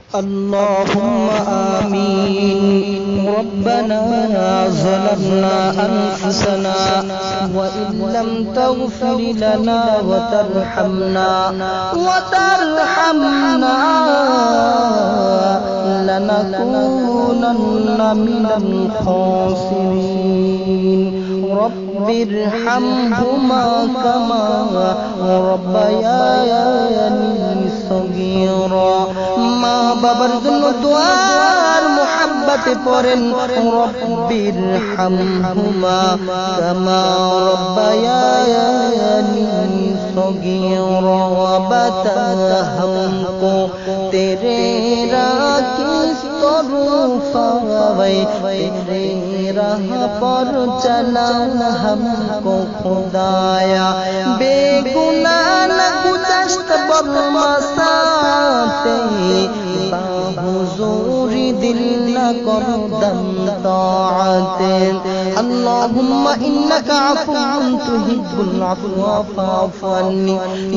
اللهم آمين. ربنا ظلمنا أنفسنا وإن لم تغفر لنا وترحمنا لنكونن من الخاسرين. رب ارحمهما كما ربياني صغيرا. মা বাবার জন্য দোয়ার মোহাব্বতে পড়েন রব্বির হামহুমা কামা রব্বায়ানি সগীরা বাতা हमको तेरे राह तेरे राह पर चला हमको खुदाया बेगुनाह न गुज़श्त बरमसाते बाहुजूरी दिल न कर दम ताअते. اللهم إنك عفو تحب العفو فاعف عني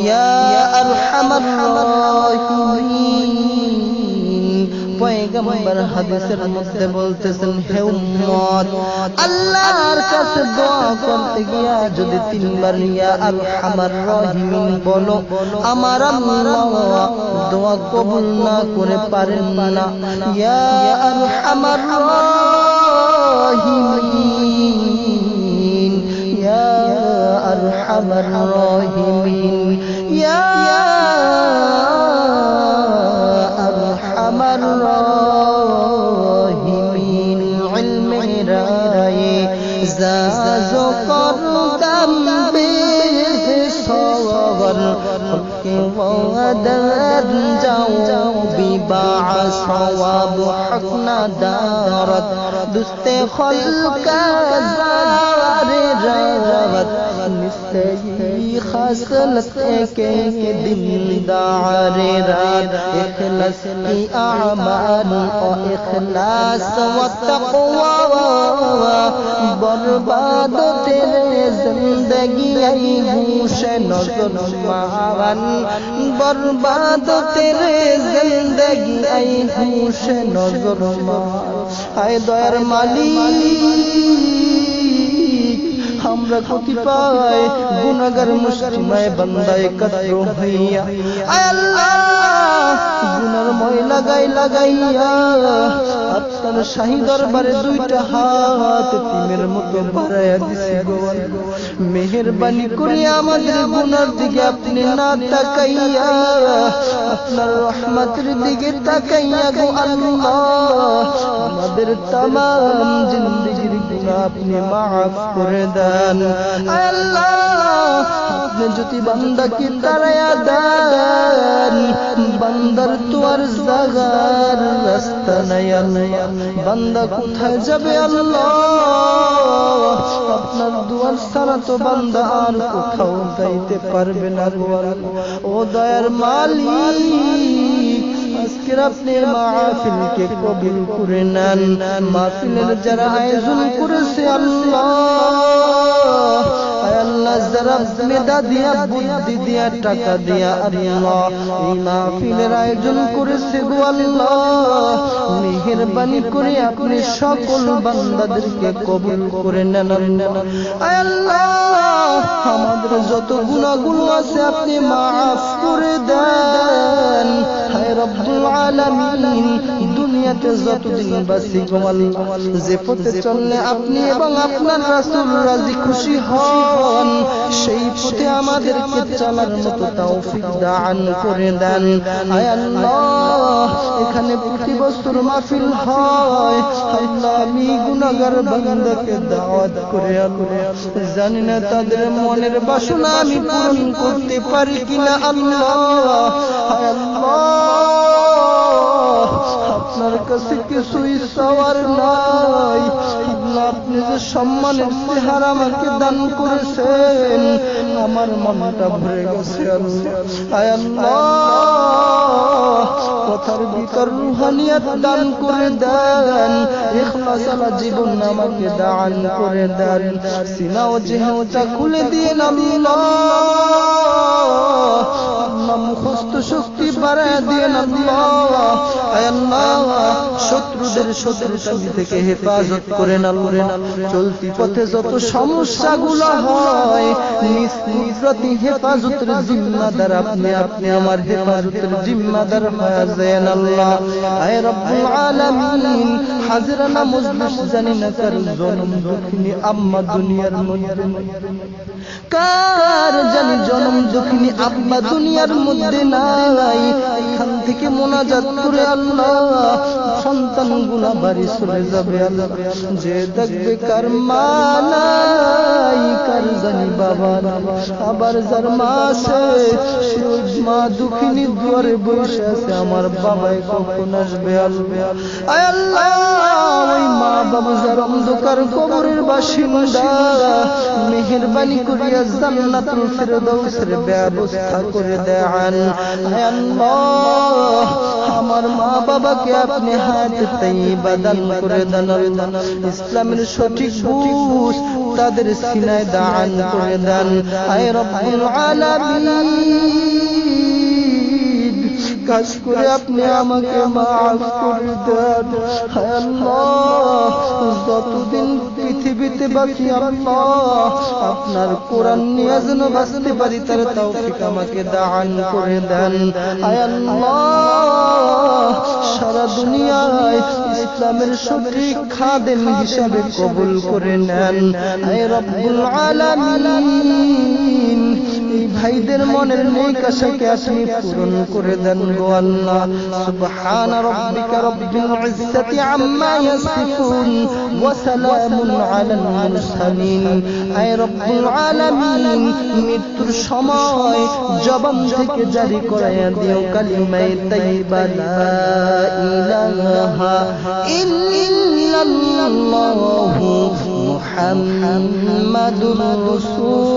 يا أرحم الراحمين. পয়গম্বর হাদিসের মধ্যে বলতেছেন, হে উম্মত, আল্লাহর কাছে দোয়া করতে গিয়া যদি তিনবার ইয়া আরহামার রাহিমিন বলো, আমার আল্লাহ দোয়া কবুল না করে পারেন না. ইয়া আরহামার রাহিমিন, ইয়া আরহামার রাহিমিন, ইয়া আরহামার রাহিমিন. ইলমে রায়ে জাজো করতাম বেসওয়ার হকে ওয়াদার যাও বিবাহ সওয়াব হক না দারত দুস্তে খলকা জারে রাওয়াত নিশ্চয়ই খাসলত के दिलदार रात इखलास की आमाल और इखलास व तक़वा बर्बाद तेरे जिंदगी आई होश नज़र मावन बर्बाद तेरे जिंदगी आई होश नज़र मावन. आए दयार मालिक, আমরা কতিপয় গুনাহগার মুসলিমায় বান্দা একত্র হইয়া আয় আল্লাহ গুনার ময়লা লাগাইয়া আপনার শাহী দরবারে দুইটা হাত তিমের মতো বাড়াইয়া দিছি গো. মেহেরবানি করে আমাদের গুনার দিকে আপনি না তাকাইয়া আপনার রহমতের দিকে তাকাইয়া গো আল্লাহ আমাদের तमाम জিন্দেগির গুনাহ আপনি maaf করে দেন. আল্লাহ আপনি যদি বান্দাকে তারায়া দেন, বান্দার তো আর জাগার রাস্তা নাই. বান্দা কোথায় যাবে আল্লাহ? আপনার দুয়ার ছাড়া তো বান্দা আর কোথাও যাইতে পারবে না. ও দয়ার মালিক, আজকের আপনি মাহফিলকে কবুল করে নেন. মাহফিলের যারা আয়োজন করেছে আল্লাহ, আল্লাহ যারা মেধা দিয়া বুদ্ধি দিয়া টাকা দিয়া আল্লাহ এই মাহফিলের আয়োজন করেছে গো আল্লাহ, মেহেরবানি করে আপনি সকল বান্দাদেরকে কবুল করে নেন. আল্লাহ আমাদের যত গুনাহগুলো আছে আপনি maaf করে দেন. হায় রব্বুল আলামিন, দুনিয়াতে যতদিন বাঁচি গো আল্লাহ যে পথে চললে আপনি এবং আপনার রাসূল রাজি খুশি হন সেই পথে আমাদেরকে চলার মতো তৌফিক দান করে দেন. হায় আল্লাহ এখানে প্রতি বছর মাহফিল হয়, আল্লাহ আমি গুনাহগার বান্দাকে দাওয়াত করে জানি না তাদের মনের বাসনা আমি পূরণ করতে পারি কিনা. আল্লাহ হায় আল্লাহ আপনার কাছে কিছুই চাওয়ার নাই. আল্লাহ আপনি যে সম্মানের চেহারা আমাকে দান করেছেন আমার মনটা ভরে গেছে. আয় আল্লাহ কথার ভিতর রুহানিয়ত দান করে দেন, ইখলাস আলা জীবন আমাকে দান করে দেন. সিনা ও চেহারা খুলে দিয়ে আল্লাহ মুখস্থ শক্তি বাড়ায় দিয়ে আল্লাহ. আয় শত্রুদের শত্রুতামি থেকে হেফাজত করেন আল্লাহ। চলতি পথে যত সমস্যাগুলো হয় নিজ কুদরতি হেফাজতের জিম্মাদার আপনি। আপনি আমার হেফাজতের জিম্মাদার হয়ে যান আল্লাহ। আয় রব্বুল আলামিন, হাজরানা মজলিস জানি না কার জনম দুঃখিনী আম্মা দুনিয়ার মধ্যে, কার জানি জনম দুঃখিনী আব্বা দুনিয়ার মধ্যে নাই। এখান থেকে মোনাজাত করে আল্লাহ সন্তানগুলা বাড়ি চলে যাবে আল্লাহ। যে দেখবে কার মা নাই, কার জানি বাবা নাই, আবার যার মা আছে সে ওই মা দুঃখিনী দুয়ারে বসে আছে, আমার বাবাই কখন আসবে আল্লাহ। আয় আল্লাহ, ওই মা বাবা যার অন্ধকার কবরের বাসিন্দা, মেহেরবানি করিয়া জান্নাতুল ফেরদাউসের ব্যবস্থা করে দেন। আয় আল্লাহ, আমার মা বাবাকে আপনি হায়াতে তাইয়্যিবা দান করে দেন আল্লাহ। ইসলামের সঠিক বুঝ তাদের সিনায় দান করে দেন। আয় রব্বুল আলামিন, কাজ করে আপনি আমাকে মাফ করে দেন। হায় আল্লাহ, যতদিন পৃথিবীতে বাঁচি আল্লাহ আপনার কোরআন নিয়ে যেন বাঁচতে পারি তার তৌফিক আমাকে দান করে দেন। হায় আল্লাহ, সারা দুনিয়ায় ইসলামের সঠিক খাদেম হিসাবে কবুল করে নেন। হায় রব্বুল আলামিন, এই ভাইদের মনের নেক আশাকে আপনি পূরণ করে দেন গো আল্লাহ। সুবহান রাব্বিকা রাব্বিল ইজ্জাতি আম্মা ইয়াসিফুন ওয়া সালামুন আলাল মুরসালিন। আয় রব্বুল আলামিন, মৃত্যুর সময় জবান থেকে জারি করায়া দিও কালিমায়ে তাইয়্যিবা লা ইলাহা ইল্লাল্লাহু মুহাম্মাদুর রাসূলুল্লাহ।